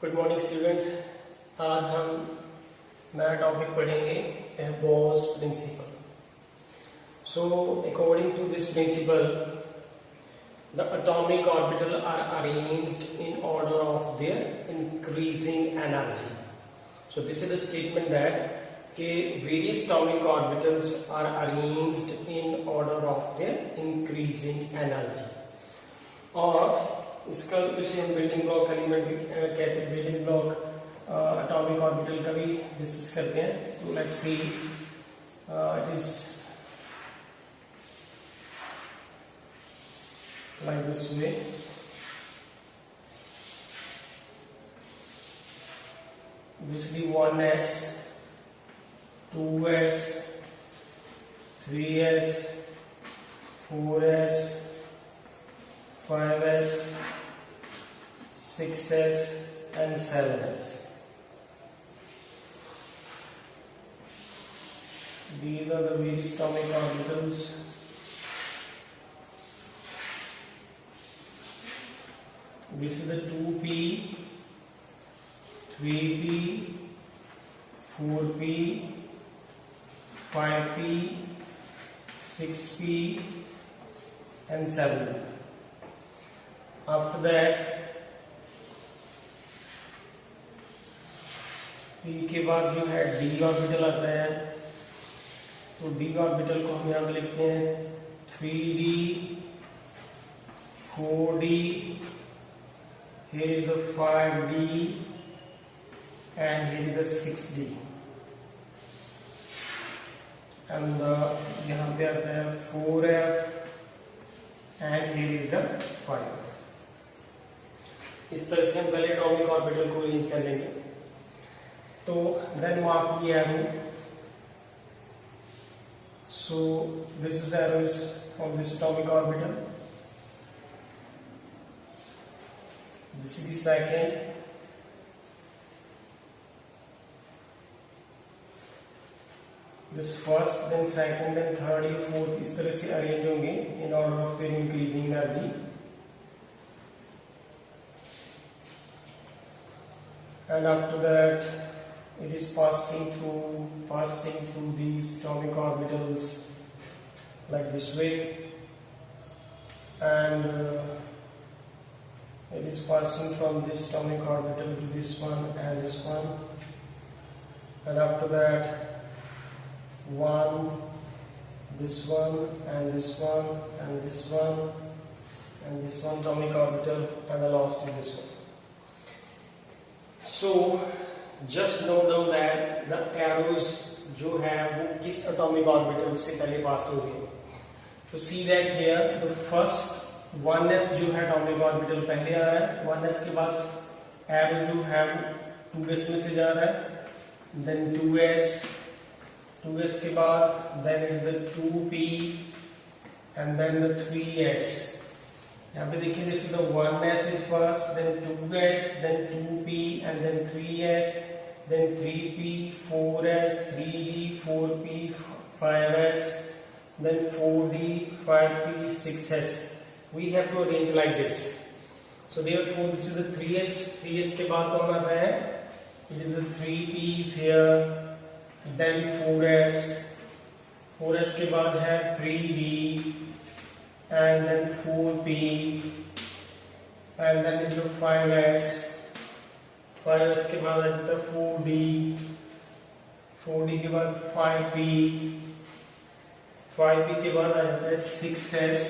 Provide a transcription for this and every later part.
Good morning students. आज हम नया टॉपिक पढ़ेंगे, बोस principle. So according to this principle the atomic orbital are arranged in order of their increasing energy. So this is the statement that के various atomic orbitals are arranged in order of their increasing energy. और इसका इसे हम building block element भी कहते हैं, building block atomic orbital का भी डिस्कस करते हैं। तो let's see it is like this way. This will be 1s, 2s, 3s, 4s, 5s, 6s and 7s. These are the various atomic orbitals. This is the 2p, 3p, 4p, 5p, 6p and 7p. After that p के बाद जो है d orbital आता है। तो d orbital को हम यहाँ पे लिखते हैं 3d, 4d, here is the 5d and here is the 6d and यहाँ पे आता है 4f and here is the 5. इस तरह से हम पहले एटॉमिक ऑर्बिटल को अरेंज कर लेंगे। तो then mark the arrow. So this is arrows of this atomic orbital. This is the second, this first, then second, then third, या फोर्थ, इस तरह से अरेंज होंगे in order of their increasing energy. And after that it is passing through these atomic orbitals like this way, and it is passing from this atomic orbital to this one and this one, and after that this one and this one and this one and this one atomic orbital, and the last is this one. So just note down that the arrows जो है वो किस atomic orbital से पहले पास होंगे। तो see that here the first 1s जो है एटॉमिक ऑर्बिटल पहले आ रहा है। 1s के बाद एरो जो है 2s में से जा रहा है, then 2s के बाद then is the 2p and then the 3s. यहाँ पे देखिए this is the 1s is first, then 2s, then 2p and then 3s, then 3p, 4s, 3d, 4p, 5s, then 4d, 5p, 6s. We have to arrange like this. So therefore this is the 3s. 3s के बाद कौन आ रहा है? It is the 3p's here, then 4s. 4s के बाद है 3d and then 4p and then is the 5s. 5s के बाद आ जाता है 4d, 4d के बाद 5p, 5p के बाद आ जाता है 6s,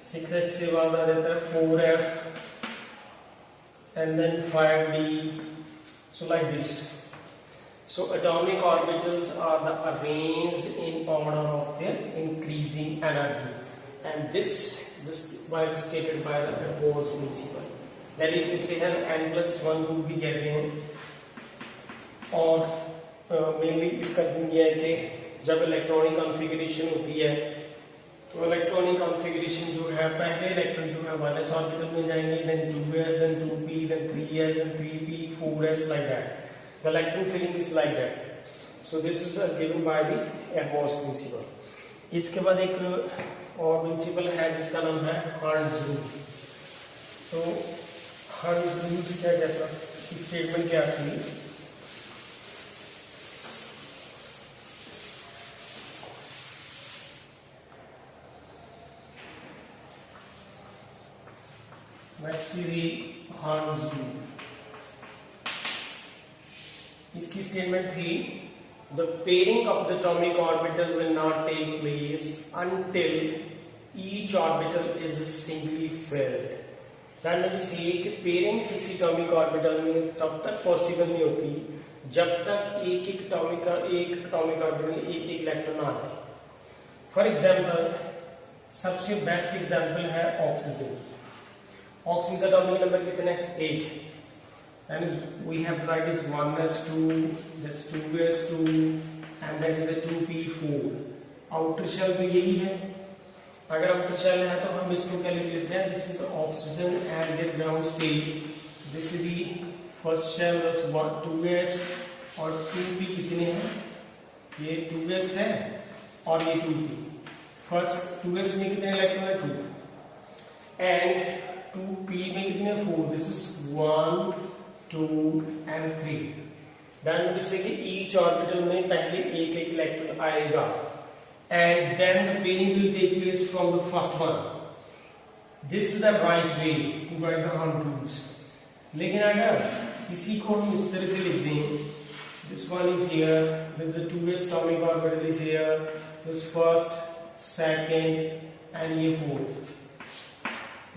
6s के बाद आ जाता है 4f and then 5d. So like this. So atomic orbitals are the arranged in order of their increasing energy, and this by stated by the Bohr's principle. That is, इसे हम n+1 rule भी कहते हैं। और mainly इसका यह है कि जब इलेक्ट्रॉनिक कॉन्फ़िगरेशन होती है तो इलेक्ट्रॉनिक कॉन्फ़िगरेशन जो है पहले इलेक्ट्रॉन जो है 1s ऑर्बिटल में जाएंगे, then 2s, then 2p, then 3s, then 3p, 4s like that. The electron filling is like that. So this is given by the Bohr's principle. इसके बाद एक और प्रिंसिपल है जिसका नाम है हार्ट्ज रूल। तो हर्ट्ज रूल्स क्या कहता, स्टेटमेंट क्या थी? Next is the hertz rule. इसकी स्टेटमेंट थी the pairing of the atomic orbital will not take place until each orbital is singly filled। ध्यान में कि पेयरिंग किसी एटॉमिक ऑर्बिटल में तब तक पॉसिबल नहीं होती जब तक एक एटॉमिक ऑर्बिटल में एक इलेक्ट्रॉन आ जाए। फॉर एग्जांपल सबसे बेस्ट एग्जांपल है ऑक्सीजन। ऑक्सीजन का एटॉमिक नंबर कितने हैं? 8। and we have write is 1s2, this 2s2 and then the 2p4। Outer shell तो यही है। अगर आउटर शेल है तो हम इसको क्या लिख लेते हैं? This is the oxygen and the ground state. This is the first shell 2s और 2p कितने हैं? ये 2s है और ये 2p। फर्स्ट 2s में कितने इलेक्ट्रॉन है? 2 एंड 2p में कितने? 4। This is 1 2 and 3। Then we say कि each orbital में पहले एक इलेक्ट्रॉन आएगा and then the pairing will take place from the first one। This is the right way to write the Hund rules। लेकिन अगर इसी को हम इस तरह से लिख दें, this one is here, this the 2s atomic orbital is here, this first, second and ये 4,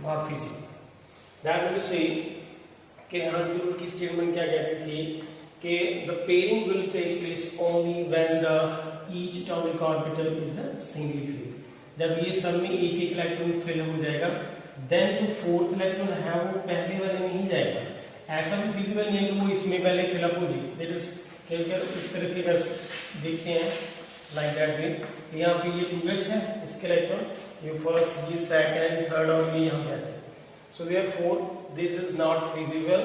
not feasible। That will say कि हर्ट्ज रूल की स्टेटमेंट क्या कहती थी कि the pairing will take place only when the each atomic orbital is a singly fill. जब ये सब में एक इलेक्ट्रॉन फिल हो जाएगा देन जो फोर्थ इलेक्ट्रॉन है वो पहले वाले में ही जाएगा। ऐसा भी फिजिबल नहीं है कि वो इसमें पहले फिलअप हो जाए। दैट इज इस तरह से अगर देखते हैं लाइक दैट वे, यहाँ पे ये 2s है, इसके इलेक्ट्रॉन ये फर्स्ट, ये सेकंड, थर्ड और ये यहाँ पे आता है। So therefore this is not feasible।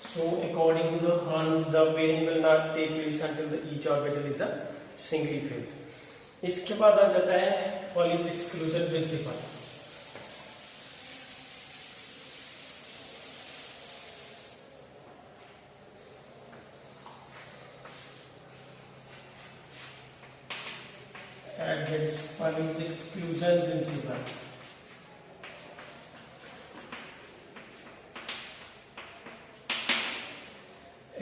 So according to the Hund, the pairing will not take place until the each orbital is a singly filled। इसके बाद आ जाता है Pauli's exclusion principle। And that's Pauli's exclusion principle।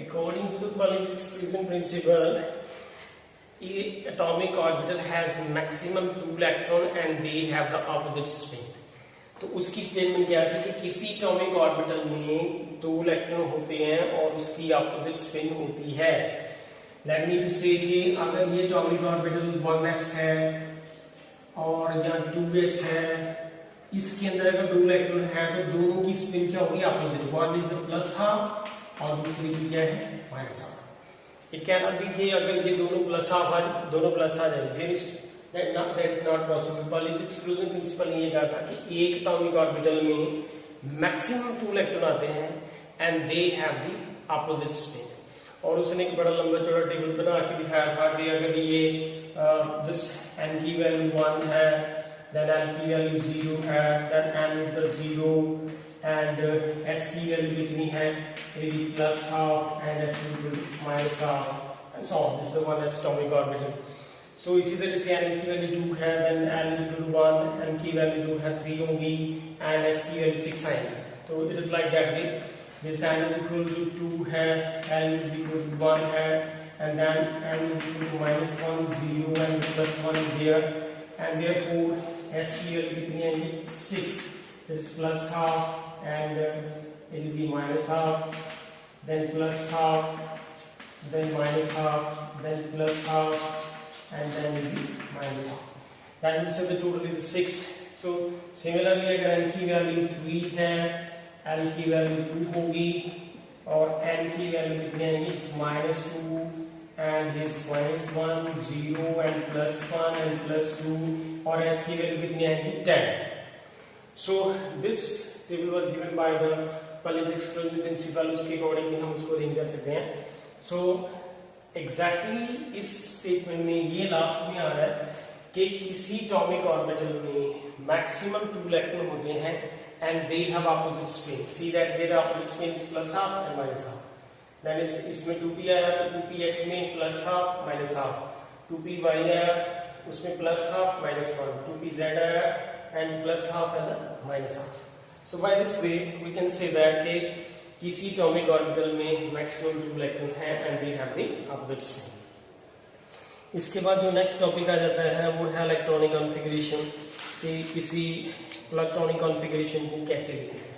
According to the Pauli's exclusion principle, a atomic orbital has maximum 2 electron and they have the opposite spin। तो उसकी statement क्या थी कि किसी एटॉमिक ऑर्बिटल में 2 इलेक्ट्रॉन होते हैं और उसकी ऑपोजिट स्पिन होती है। लेट मी से कि अगर ये एटॉमिक ऑर्बिटल 1s है और यहाँ 2s है, इसके अंदर अगर 2 इलेक्ट्रॉन है तो दोनों की स्पिन क्या होगी? Opposite. One is the plus half और दूसरी की क्या है? Minus half. It can not be कि अगर ये दोनों प्लस हाफ आ जाए, that is not possible. Pauli's exclusion principle ये कहा था कि एक एटॉमिक ऑर्बिटल में मैक्सिमम 2 इलेक्ट्रॉन आते हैं and they have the opposite spin. और उसने एक बड़ा लंबा चौड़ा टेबल बना के दिखाया था कि अगर ये दिस n की वैल्यू 1 है, देन n की वैल्यू 0 है, then n is the 0 and s की वैल्यू कितनी है? Plus half and s equal minus half and so on. This is one atomic orbital. सो इसी तरह से n की वैल्यू 2 है, then n is equal to 1, n की वैल्यू जो है 3 होगी एंड s की वैल्यू 6 आएगी। तो it is like that way. This n is equal to 2 है, n इज इक्वल टू 1 है and then n is equal to -1, 0 and +1 is there and therefore s की वैल्यू कितनी आएगी? 6। It is plus half and it is the minus half, then plus half, then minus half, then plus half and then is the minus half। That means the total is 6। So similarly अगर n की value 3 है, l की value 2 होगी और n की value कितनी आएगी? -2 and is -1, 0 and +1 and +2 और s की वैल्यू कितनी आएगी? 10। So this table was given by the Pauli's exclusion principle। उसके अकॉर्डिंगली हम उसको अरेंज कर सकते हैं। So exactly इस स्टेटमेंट में ये लास्ट में आ रहा है कि किसी एटॉमिक ऑर्बिटल में मैक्सिमम 2 इलेक्ट्रॉन होते हैं and they have opposite spin. See that here opposite spin is plus half and minus half. That is इसमें 2p आया तो 2px में plus half minus half, 2py आया उसमें प्लस हाफ माइनस 1, 2pz आया and plus half and minus half. So by this way we can say that कि किसी atomic orbital में मैक्सिमम 2 इलेक्ट्रॉन है and they have the opposite spin. इसके बाद जो नेक्स्ट टॉपिक आ जाता है वो है इलेक्ट्रॉनिक कॉन्फ़िगरेशन, कि किसी इलेक्ट्रॉनिक कॉन्फ़िगरेशन को कैसे लिखते हैं.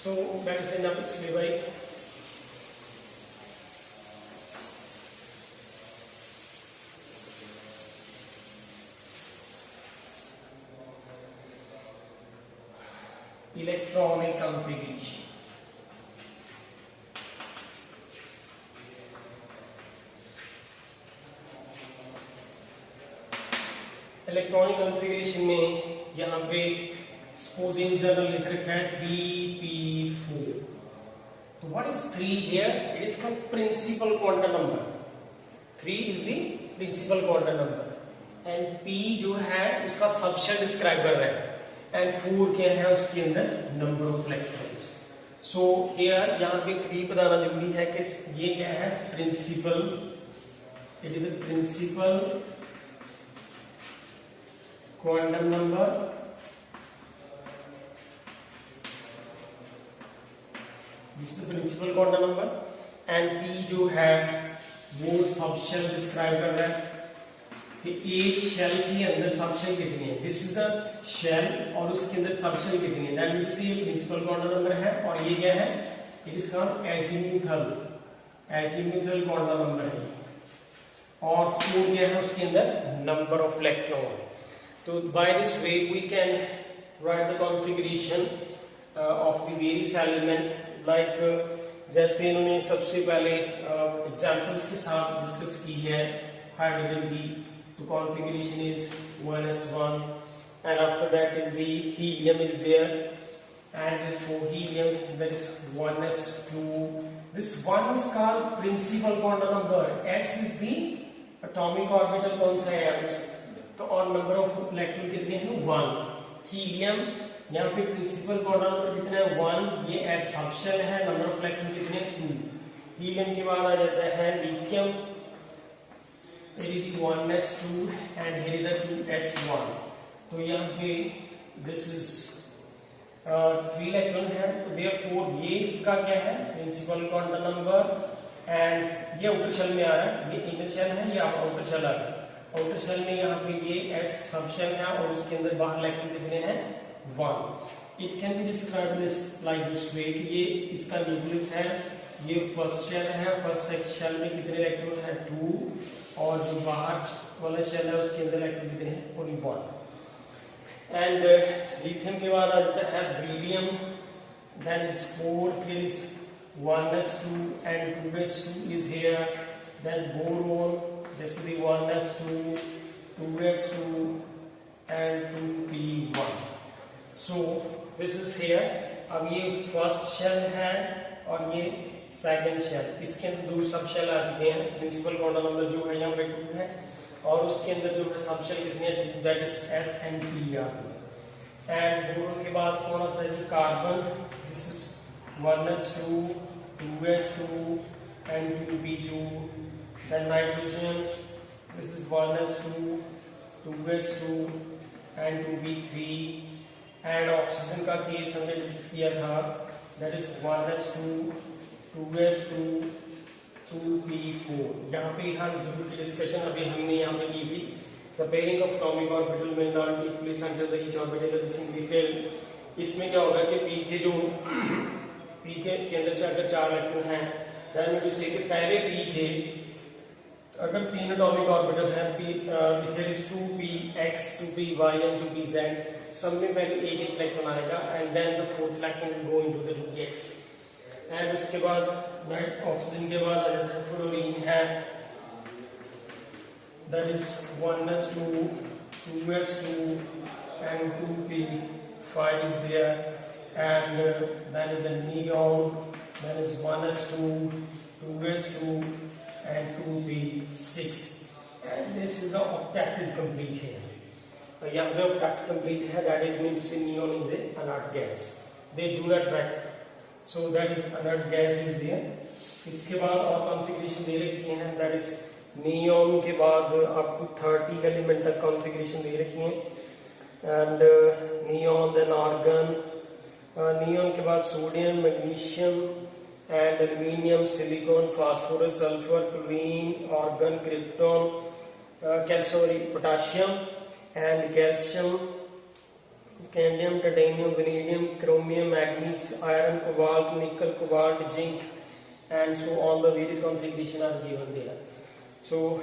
सो लेट अस नाउ इसलिए भाई इलेक्ट्रॉनिक कॉन्फ़िगरेशन. इलेक्ट्रॉनिक कॉन्फ़िगरेशन में यहाँ पे सपोज इन जनरल लिख रखा है 3p4. तो what is 3 here? It is the principal quantum number. 3 is the principal quantum number and p जो है उसका सबसेट डिस्क्राइब कर रहा है एंड 4 क्या है उसके अंदर number of electrons. So here यहाँ पे 3 बताना जरूरी है कि ये क्या है principal. It is the principal quantum number this is the principal quantum number and p जो है वो सबशेल डिस्क्राइब कर रहा है कि एक शेल के अंदर सबशेल कितनी है. दिस इज द शेल और उसके अंदर सबशेल कितनी है. दैट मींस ये प्रिंसिपल क्वांटम नंबर है और ये क्या है? It is called azimuthal quantum number है. और 4 क्या है उसके अंदर number of electron. So by this way we can write the configuration of the various element like जैसे इन्होंने सबसे पहले एग्जांपल्स के साथ डिस्कस की है हाइड्रोजन की. तो configuration is 1s1 and after that is the helium is there and this for helium that is 1s2. This 1 is called principal quantum number. S is the atomic orbital कौन सा है तो और number of electron कितने हैं 1. Helium यहाँ पे principal quantum number कितना है 1. ये एस सबशेल है. नंबर ऑफ इलेक्ट्रॉन कितने हैं 2. हीलियम के बाद आ जाता है lithium. It is 1s2 and here is the 2s1. तो यहाँ पे दिस इज 3 इलेक्ट्रॉन है. तो देयरफॉर ये इसका क्या है प्रिंसिपल क्वांटम नंबर एंड ये आउटर शेल में आ रहा है. ये इनर शेल है, ये आउटर शेल आ रहा है. आउटर शेल में यहाँ पे ये एस सबशेल है और उसके अंदर बाहर इलेक्ट्रॉन कितने हैं 1. It can be describe this like this way कि ये इसका न्यूक्लियस है, ये फर्स्ट शेल है. फर्स्ट शेल में कितने इलेक्ट्रॉन है 2 और जो बाहर वाला शेल है उसके अंदर इलेक्ट्रॉन कितने हैं ओनली 1. एंड लिथियम के बाद आ जाता है beryllium. That is 4. Here is 1s2 and 2s2 is here. Then boron. This is the 1s2, 2s2 and 2p1. So this is here. अब ये फर्स्ट शेल है और ये सेकंड शेल. इसके अंदर 2 सब शेल आ चुके हैं. प्रिंसिपल क्वांटम नंबर जो है यहाँ पे 2 है और उसके अंदर जो है सब शेल कितने हैं 2. That is s and p आ गए. एंड बोरोन के बाद कौन आता है carbon. This is 1s2, 2s2 and 2p2. Then nitrogen, this is 1s2, 2s2 and 2p3. And oxygen का केस हमने डिस्कस किया था. That is 1s2, 2s2, 2p4. यहाँ पे हम जरूर की डिस्कशन अभी हमने यहाँ पे की थी. The pairing of atomic orbital may not take place until the each orbital is simply filled. इसमें क्या होगा कि p के जो p के अंदर अगर 4 इलेक्ट्रॉन हैं, then we say कि पहले p के अगर 3 एटॉमिक ऑर्बिटल है here is 2px, 2py and 2pz. सब में पहले एक इलेक्ट्रॉन आएगा and then the fourth electron will go into the 2px. And उसके बाद ऑक्सीजन के बाद आ जाता है फ्लोरीन है. that is 1s2, 2s2 and 2p5 is there. And then is the neon. Then is 1s2, 2s2 and 2p6. and this is the octet is complete here. यहाँ पे octet complete है, that is mean to say neon is a inert gas. They do not react, so that is inert gas is there. इसके बाद और configuration दे रखी है, that is neon के बाद आपको 30 एलिमेंट तक कॉन्फ़िगरेशन दे रखी है, and neon then argon, neon के बाद sodium, magnesium and aluminium, silicon, phosphorus, sulfur, chlorine, argon, krypton, calcium, potassium, and calcium, scandium, titanium, vanadium, chromium, manganese, iron, cobalt, nickel, cobalt, zinc, and so on. The various configuration are given there. So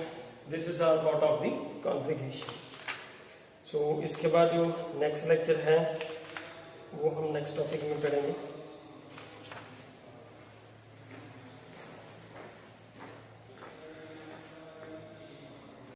this is a part of the configuration. So इसके बाद जो next lecture है वो हम next topic में पढ़ेंगे.